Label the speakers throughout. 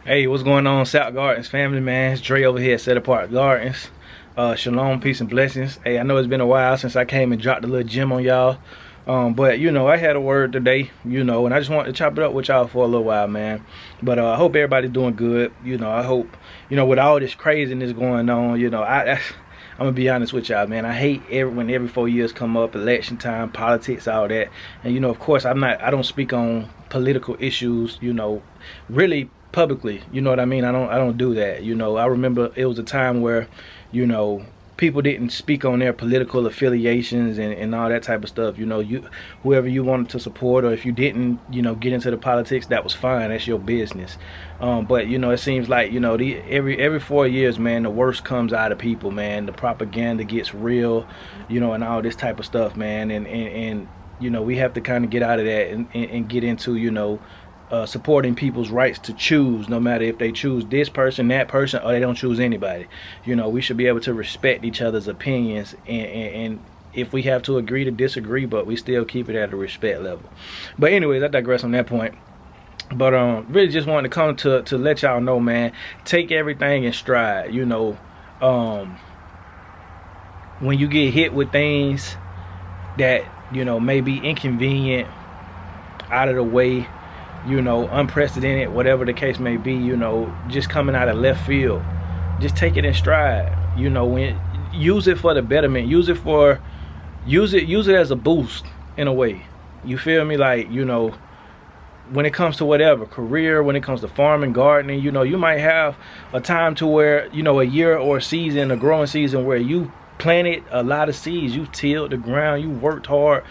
Speaker 1: Hey, what's going on, South Gardens family, man? It's Dre over here at Set Apart Gardens. Shalom, peace, and blessings. Hey, I know it's been a while since I came and dropped a little gem on y'all. But, I had a word today, and I just wanted to chop it up with y'all for a little while, man. But I hope everybody's doing good. I hope, with all this craziness going on, I'm gonna be honest with y'all, man. I hate when every 4 years come up, election time, politics, all that. And of course, I don't speak on political issues, really publicly. You know what I mean? I don't do that. I remember it was a time where, people didn't speak on their political affiliations and all that type of stuff. Whoever you wanted to support, or if you didn't, get into the politics, that was fine. That's your business. But it seems like every 4 years, man, the worst comes out of people, man. The propaganda gets real, and all this type of stuff, man. And we have to kind of get out of that and get into supporting people's rights to choose, no matter if they choose this person, that person, or they don't choose anybody. We should be able to respect each other's opinions, and if we have to agree to disagree, but we still keep it at a respect level. But anyways, I digress on that point. But really just wanted to come to let y'all know, man, take everything in stride. When you get hit with things that may be inconvenient, out of the way, unprecedented, whatever the case may be, just coming out of left field, just take it in stride. Use it for the betterment, use it as a boost in a way. You feel me? Like, when it comes to whatever career, when it comes to farming, gardening, you might have a time to where, a year or a season, a growing season, where you planted a lot of seeds, you tilled the ground, you worked hard,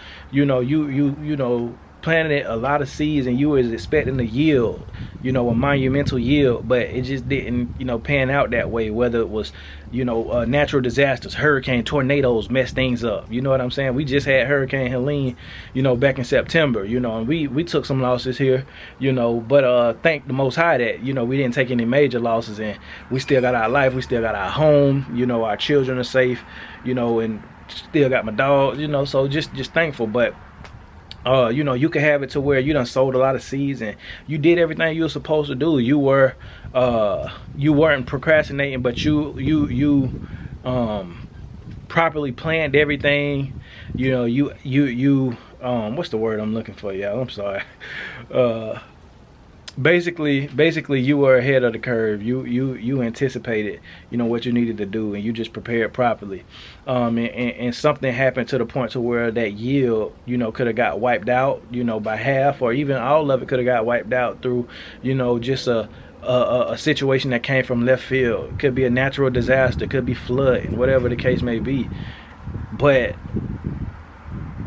Speaker 1: planted a lot of seeds, and you was expecting a yield, a monumental yield, but it just didn't, pan out that way. Whether it was, natural disasters, hurricane, tornadoes mess things up. You know what I'm saying? We just had Hurricane Helene, back in September, and we took some losses here, but thank the Most High that, we didn't take any major losses, and we still got our life, we still got our home, our children are safe, and still got my dog, so just thankful. But you can have it to where you done sold a lot of seeds and you did everything you were supposed to do. You weren't procrastinating, but you properly planned everything. What's the word I'm looking for, y'all? I'm sorry. Basically you were ahead of the curve. You anticipated what you needed to do, and you just prepared properly. And something happened to the point to where that yield could have got wiped out by half, or even all of it could have got wiped out through just a situation that came from left field. It could be a natural disaster, it could be flooding, whatever the case may be. But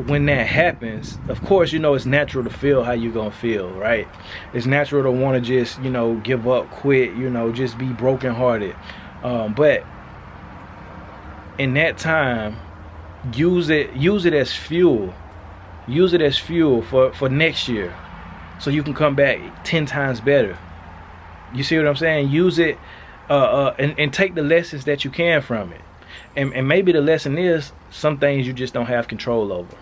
Speaker 1: when that happens, of course, it's natural to feel how you're gonna feel, right? It's natural to want to just give up, quit, just be brokenhearted. But in that time, use it as fuel. Use it as fuel for next year, so you can come back 10 times better. You see what I'm saying? Use it and take the lessons that you can from it. And maybe the lesson is some things you just don't have control over.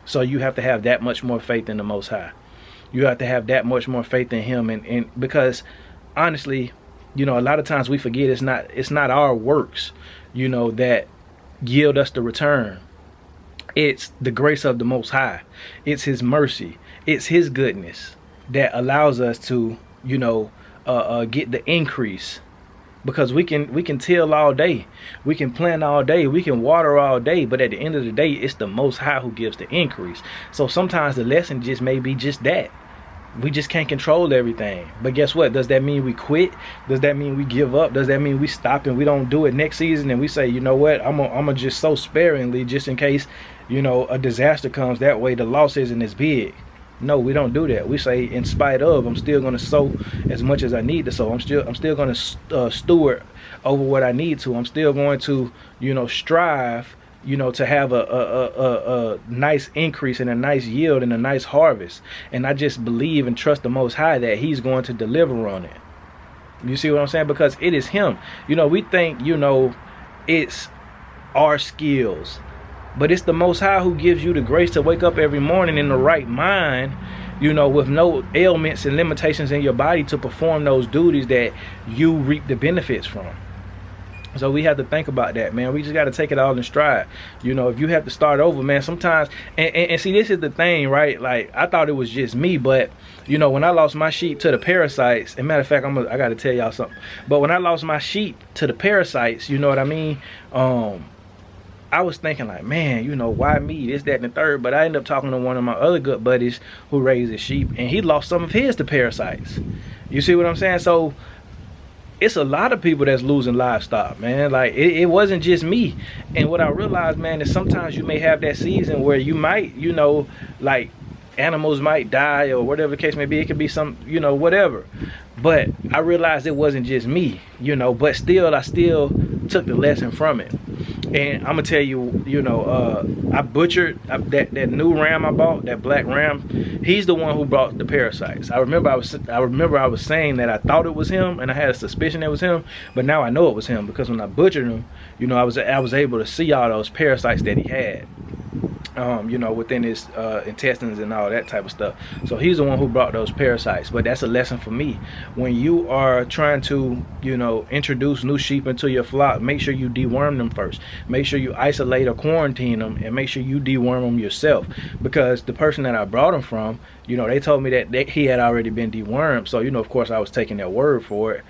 Speaker 1: So you have to have that much more faith in the Most High. You have to have that much more faith in Him, and because honestly, a lot of times we forget it's not our works, that yield us the return. It's the grace of the Most High. It's His mercy. It's His goodness that allows us to get the increase. Because we can till all day, we can plant all day, we can water all day, but at the end of the day, it's the Most High who gives the increase. So sometimes the lesson just may be just that. We just can't control everything. But guess what? Does that mean we quit? Does that mean we give up? Does that mean we stop and we don't do it next season, and we say, you know what, I'm gonna just sow sparingly just in case a disaster comes? That way the loss isn't as big. No, we don't do that. We say, in spite of, I'm still going to sow as much as I need to sow. I'm still going to steward over what I need to. I'm still going to, strive, to have a nice increase and a nice yield and a nice harvest. And I just believe and trust the Most High that He's going to deliver on it. You see what I'm saying? Because it is Him. We think, it's our skills. But it's the Most High who gives you the grace to wake up every morning in the right mind, you know, with no ailments and limitations in your body to perform those duties that you reap the benefits from. So we have to think about that, man. We just got to take it all in stride. You know, if you have to start over, man, sometimes, and see, this is the thing, right? Like, I thought it was just me, but, you know, when I lost my sheep to the parasites, and matter of fact, I got to tell y'all something. But when I lost my sheep to the parasites, you know what I mean? I was thinking like, man, you know, why me? This, that, and the third. But I ended up talking to one of my other good buddies who raises sheep, and he lost some of his to parasites. You see what I'm saying? So it's a lot of people that's losing livestock, man. Like, it wasn't just me. And what I realized, man, is sometimes you may have that season where you might, you know, like, animals might die or whatever the case may be. It could be some, you know, whatever. But I realized it wasn't just me, you know, but still, I still took the lesson from it. And I'm gonna tell you, you know, I butchered that new ram I bought, that black ram. He's the one who brought the parasites. I remember I was saying that I thought it was him, and I had a suspicion it was him, but now I know it was him, because when I butchered him, you know, I was able to see all those parasites that he had, you know, within his intestines and all that type of stuff. So he's the one who brought those parasites. But that's a lesson for me. When you are trying to, you know, introduce new sheep into your flock, make sure you deworm them first. Make sure you isolate or quarantine them, and make sure you deworm them yourself. Because the person that I brought them from, you know, they told me that he had already been dewormed. So, you know, of course I was taking their word for it.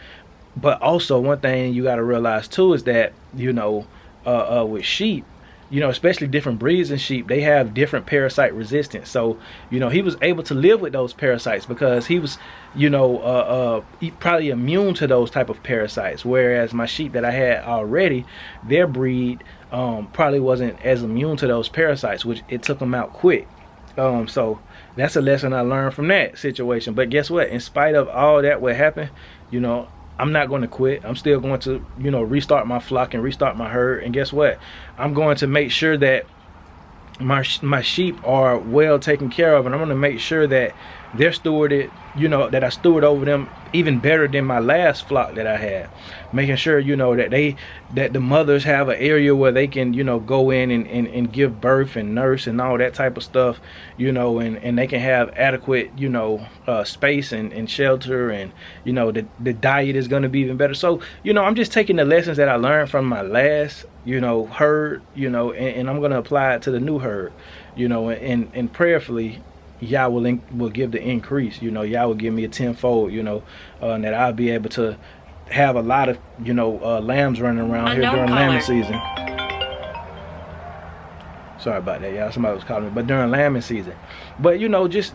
Speaker 1: But also, one thing you got to realize too is that, you know, with sheep, you know, especially different breeds of sheep, they have different parasite resistance. So, you know, he was able to live with those parasites because he was, you know, probably immune to those type of parasites. Whereas my sheep that I had already, their breed probably wasn't as immune to those parasites, which it took them out quick. So that's a lesson I learned from that situation. But guess what? In spite of all that what happened, you know, I'm not going to quit. I'm still going to, you know, restart my flock and restart my herd. And guess what? I'm going to make sure that my sheep are well taken care of, and I'm going to make sure that they're stewarded, you know, that I steward over them even better than my last flock that I had. Making sure, you know, that the mothers have an area where they can, you know, go in and give birth and nurse and all that type of stuff, you know, and they can have adequate, you know, space and shelter, and, you know, the diet is going to be even better. So, you know, I'm just taking the lessons that I learned from my last, you know, herd, you know, and I'm going to apply it to the new herd, you know, and prayerfully, Yah will give the increase. You know, Yah will give me a tenfold, you know, and that I'll be able to have a lot of, you know, lambs running around here during lambing season. Sorry about that, y'all. Somebody was calling me. But during lambing season. But, you know, just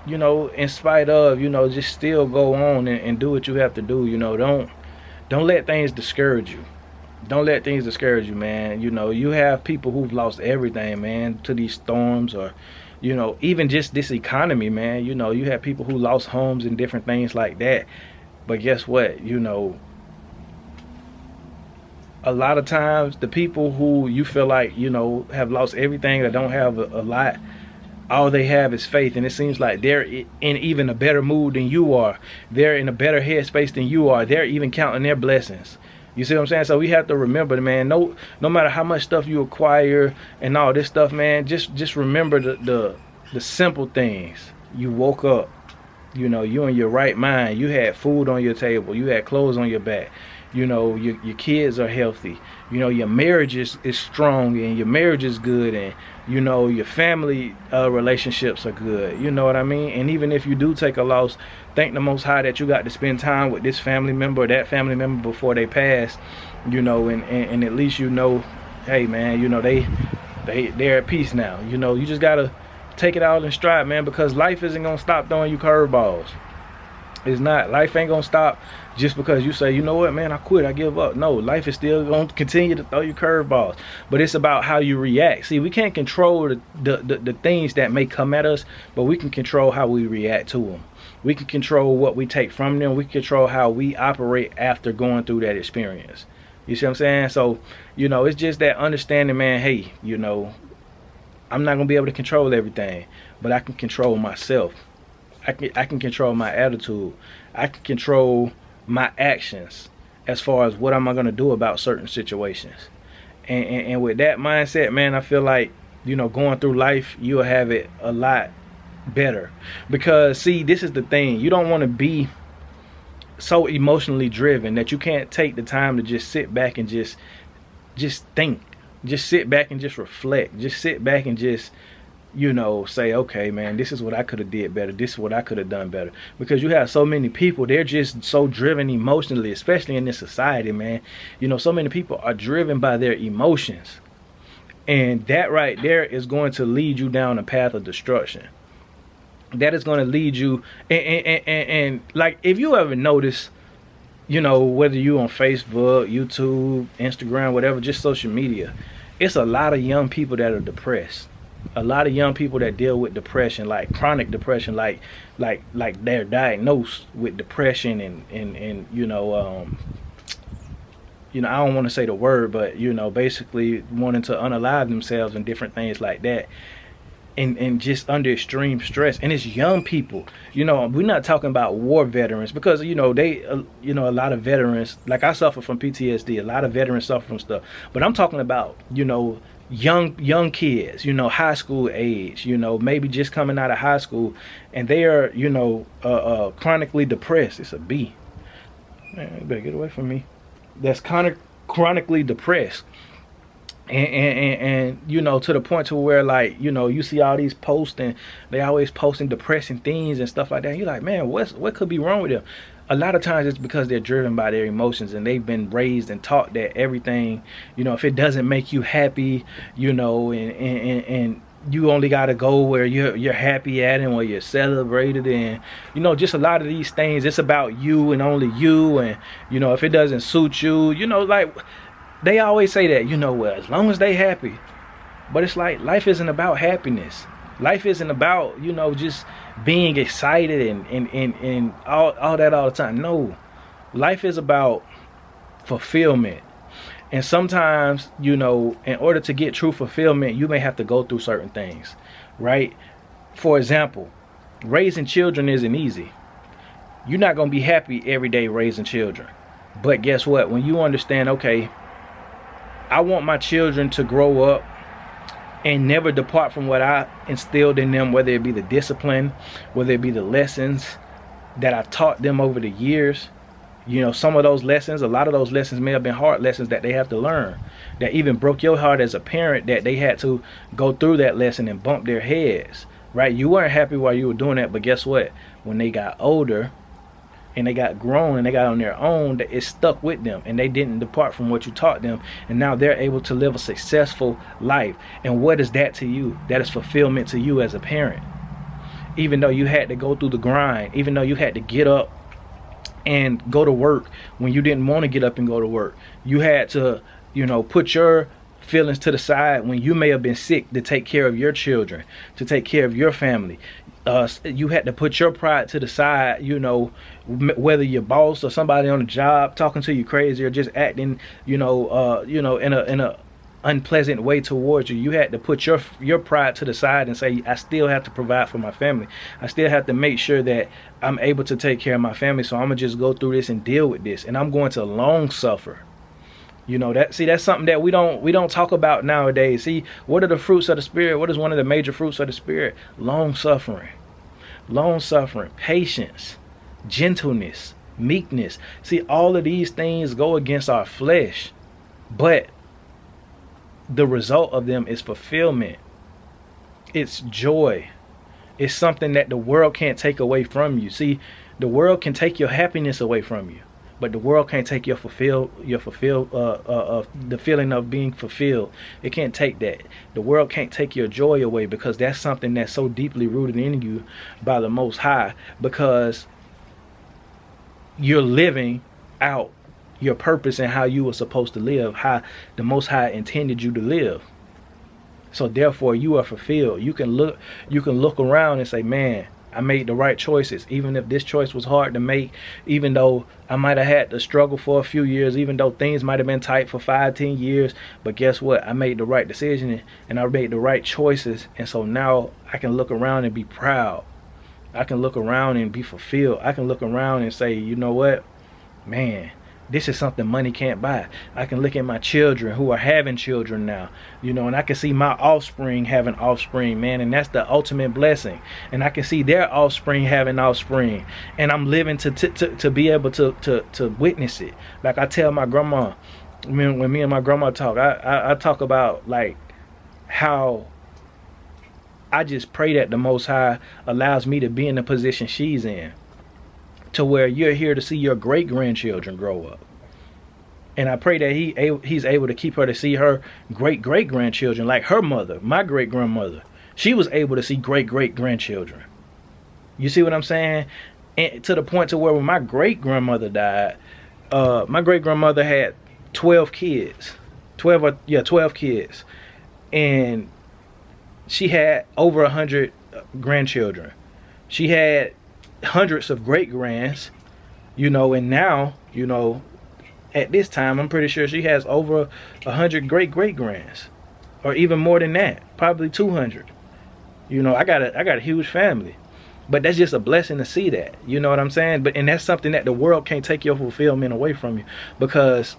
Speaker 1: you know, in spite of, you know, just still go on and do what you have to do. You know, don't let things discourage you. Don't let things discourage you, man. You know, you have people who've lost everything, man, to these storms, or, you know, even just this economy, man. You know, you have people who lost homes and different things like that. But guess what? You know, a lot of times the people who you feel like, you know, have lost everything, or don't have a lot, all they have is faith. And it seems like they're in even a better mood than you are. They're in a better headspace than you are. They're even counting their blessings. You see what I'm saying? So we have to remember, man, no matter how much stuff you acquire and all this stuff, man, just remember the simple things. You woke up, you know, you in your right mind, you had food on your table, you had clothes on your back, you know, your kids are healthy, you know, your marriage is strong, and your marriage is good, and, you know, your family relationships are good, you know what I mean? And even if you do take a loss, thank the Most High that you got to spend time with this family member or that family member before they pass, you know, and at least, you know, hey, man, you know, they're at peace now. You know, you just gotta take it all in stride, man, because life isn't gonna stop throwing you curveballs. It's not. Life ain't gonna stop just because you say, you know what, man, I quit, I give up. No, life is still gonna continue to throw you curveballs. But it's about how you react. See, we can't control the things that may come at us, but we can control how we react to them. We can control what we take from them. We can control how we operate after going through that experience. You see what I'm saying? So, you know, it's just that understanding, man, hey, you know, I'm not gonna be able to control everything, but I can control myself. I can control my attitude. I can control my actions as far as what am I gonna do about certain situations. And with that mindset, man, I feel like, you know, going through life, you'll have it a lot better. Because see, this is the thing, you don't want to be so emotionally driven that you can't take the time to just sit back and just think, just sit back and just reflect, just sit back and just, you know, say, okay, man, this is what I could have did better, this is what I could have done better. Because you have so many people, they're just so driven emotionally, especially in this society, man. You know, so many people are driven by their emotions, and that right there is going to lead you down a path of destruction. That is going to lead you, and like, if you ever notice, you know, whether you on Facebook, YouTube, Instagram, whatever, just social media, it's a lot of young people that are depressed. A lot of young people that deal with depression, like chronic depression, like they're diagnosed with depression, and you know, I don't want to say the word, but you know, basically wanting to unalive themselves and different things like that. And just under extreme stress, and it's young people. You know, we're not talking about war veterans, because you know, they you know, a lot of veterans, like I suffer from PTSD, a lot of veterans suffer from stuff, but I'm talking about, you know, young kids, you know, high school age, you know, maybe just coming out of high school, and they are, you know, chronically depressed. It's a B, man, you better get away from me. That's chronically depressed. And you know, to the point to where, like, you know, you see all these posts, and they always posting depressing things and stuff like that. You're like, man, what could be wrong with them? A lot of times it's because they're driven by their emotions, and they've been raised and taught that everything, you know, if it doesn't make you happy, you know, and you only got to go where you're happy at and where you're celebrated, and you know, just a lot of these things, it's about you and only you. And you know, if it doesn't suit you, you know, like, they always say that, you know, well, as long as they happy. But it's like, life isn't about happiness. Life isn't about, you know, just being excited and all that all the time. No, life is about fulfillment. And sometimes, you know, in order to get true fulfillment, you may have to go through certain things, right? For example, raising children isn't easy. You're not going to be happy every day raising children. But guess what? When you understand, okay, I want my children to grow up and never depart from what I instilled in them, whether it be the discipline, whether it be the lessons that I've taught them over the years. You know, some of those lessons, a lot of those lessons may have been hard lessons that they have to learn, that even broke your heart as a parent, that they had to go through that lesson and bump their heads, right? You weren't happy while you were doing that, but guess what? When they got older and they got grown and they got on their own, it stuck with them, and they didn't depart from what you taught them, and now they're able to live a successful life. And what is that to you? That is fulfillment to you as a parent. Even though you had to go through the grind, even though you had to get up and go to work when you didn't want to get up and go to work, you had to, you know, put your feelings to the side when you may have been sick to take care of your children, to take care of your family. You had to put your pride to the side, you know, whether your boss or somebody on the job talking to you crazy or just acting, you know, in a unpleasant way towards you. You had to put your pride to the side and say, I still have to provide for my family. I still have to make sure that I'm able to take care of my family. So I'm gonna just go through this and deal with this, and I'm going to long suffer. You know, that's something that we don't talk about nowadays. See, what are the fruits of the Spirit? What is one of the major fruits of the Spirit? Long suffering, patience, gentleness, meekness. See, all of these things go against our flesh, but the result of them is fulfillment. It's joy. It's something that the world can't take away from you. See, the world can take your happiness away from you, but the world can't take the feeling of being fulfilled. It can't take that. The world can't take your joy away, because that's something that's so deeply rooted in you by the Most High, because you're living out your purpose and how you were supposed to live, how the Most High intended you to live. So therefore you are fulfilled. You can look around and say, man, I made the right choices, even if this choice was hard to make, even though I might have had to struggle for a few years, even though things might have been tight for 5-10 years. But guess what? I made the right decision, and I made the right choices. And so now I can look around and be proud. I can look around and be fulfilled. I can look around and say, you know what, man, This is something money can't buy. I can look at my children who are having children now, you know, and I can see my offspring having offspring, man, and that's the ultimate blessing. And I can see their offspring having offspring, and I'm living to be able to witness it. Like I tell my grandma, when me and my grandma talk, I talk about like how I just pray that the Most High allows me to be in the position she's in, to where you're here to see your great grandchildren grow up. And I pray that he's able to keep her to see her great great grandchildren, like her mother, my great grandmother. She was able to see great great grandchildren. You see what I'm saying? And to the point to where when my great grandmother died, my great grandmother had 12 kids, 12 kids, and she had over 100 grandchildren. She had hundreds of great grands, you know, and now, you know, at this time I'm pretty sure she has over 100 great great grands, or even more than that, probably 200. You know, I got a huge family, but that's just a blessing to see that, you know what I'm saying? But and that's something that the world can't take your fulfillment away from you, because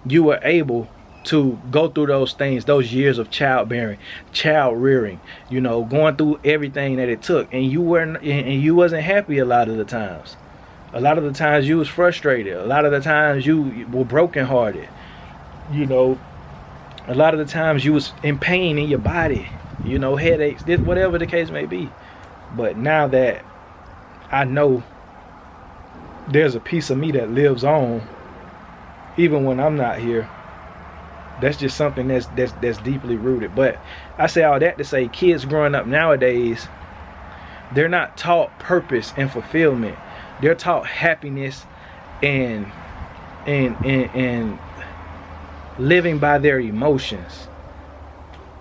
Speaker 1: you were able to go through those things, those years of childbearing, child rearing, you know, going through everything that it took, and you wasn't happy a lot of the times. A lot of the times you was frustrated. A lot of the times you were brokenhearted. You know, a lot of the times you was in pain in your body, you know, headaches, whatever the case may be. But now that I know there's a piece of me that lives on, even when I'm not here, that's just something that's deeply rooted. But I say all that to say, kids growing up nowadays, they're not taught purpose and fulfillment. They're taught happiness and living by their emotions.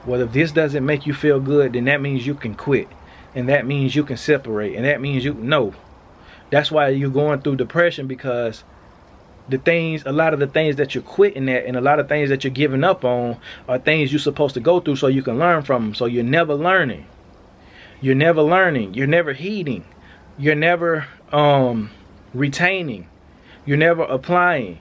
Speaker 1: Well, if this doesn't make you feel good, then that means you can quit, and that means you can separate, and that means you know. That's why you're going through depression, because a lot of the things that you're quitting at, and a lot of things that you're giving up on, are things you're supposed to go through so you can learn from them. So you're never learning. You're never learning. You're never heeding. You're never retaining. You're never applying.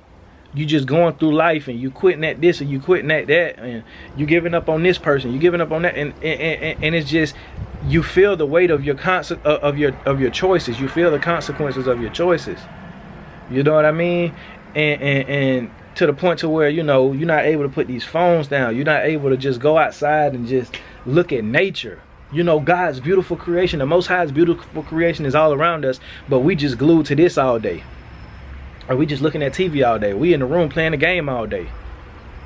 Speaker 1: You just going through life, and you quitting at this, and you quitting at that, and you giving up on this person, you giving up on that, and it's just, you feel the weight of your choices. You feel the consequences of your choices. You know what I mean? And to the point to where, you know, you're not able to put these phones down. You're not able to just go outside and just look at nature. You know, God's beautiful creation, the Most High's beautiful creation is all around us, but we just glued to this all day. Or we just looking at TV all day. We in the room playing the game all day.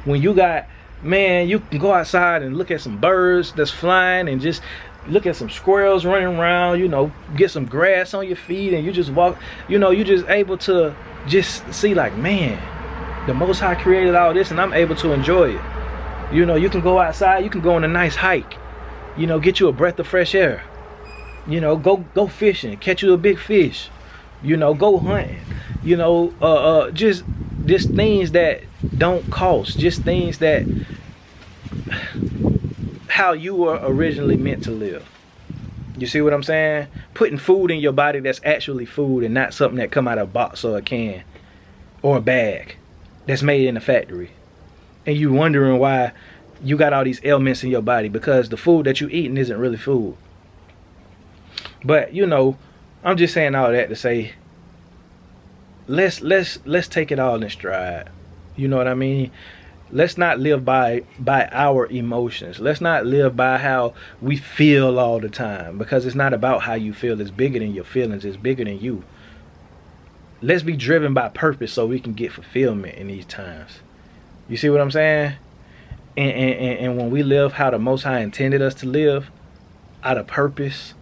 Speaker 1: When you got, man, you can go outside and look at some birds that's flying, and just look at some squirrels running around, you know, get some grass on your feet, and you just walk, you know, you're just able to just see like, man, the Most High created all this, and I'm able to enjoy it. You know, you can go outside, you can go on a nice hike, you know, get you a breath of fresh air, you know, go fishing, catch you a big fish, you know, go hunting, you know, just things that don't cost, just things that how you were originally meant to live. You see what I'm saying? Putting food in your body that's actually food, and not something that come out of a box or a can or a bag that's made in a factory. And you wondering why you got all these ailments in your body, because the food that you eating isn't really food. But you know, I'm just saying all that to say, let's take it all in stride. You know what I mean? Let's not live by our emotions. Let's not live by how we feel all the time, because it's not about how you feel. It's bigger than your feelings. It's bigger than you. Let's be driven by purpose so we can get fulfillment in these times. You see what I'm saying? And when we live how the Most High intended us to live, out of purpose,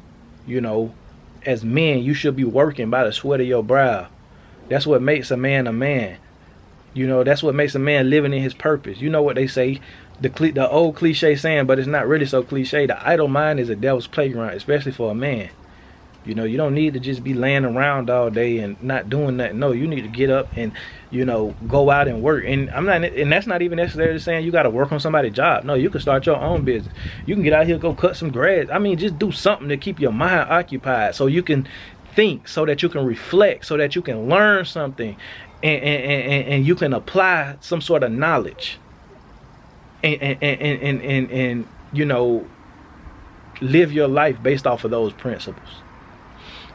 Speaker 1: you know, as men, you should be working by the sweat of your brow. That's what makes a man a man. You know, that's what makes a man living in his purpose. You know what they say, the old cliche saying, but it's not really so cliche. The idle mind is a devil's playground, especially for a man. You know, you don't need to just be laying around all day and not doing nothing. No, you need to get up and, you know, go out and work. And that's not even necessarily saying you got to work on somebody's job. No, you can start your own business. You can get out here, go cut some grass. I mean, just do something to keep your mind occupied, so you can think, so that you can reflect, so that you can learn something, and you can apply some sort of knowledge and you know, live your life based off of those principles.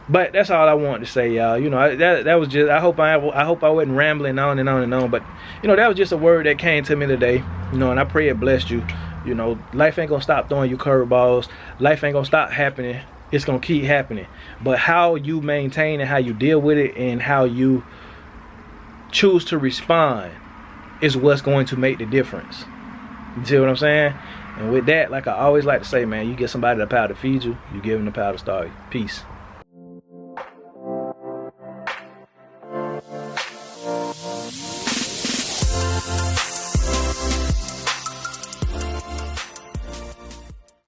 Speaker 1: But that's all I wanted to say, y'all. You know, that was just, I hope I wasn't rambling on and on and on, but you know, that was just a word that came to me today, you know, and I pray it blessed you. You know, life ain't gonna stop throwing you curveballs. Life ain't gonna stop happening. It's gonna keep happening. But how you maintain and how you deal with it and how you choose to respond is what's going to make the difference. You see what I'm saying? And with that, like I always like to say, man, you get somebody the power to feed you, you give them the power to starve you. Peace.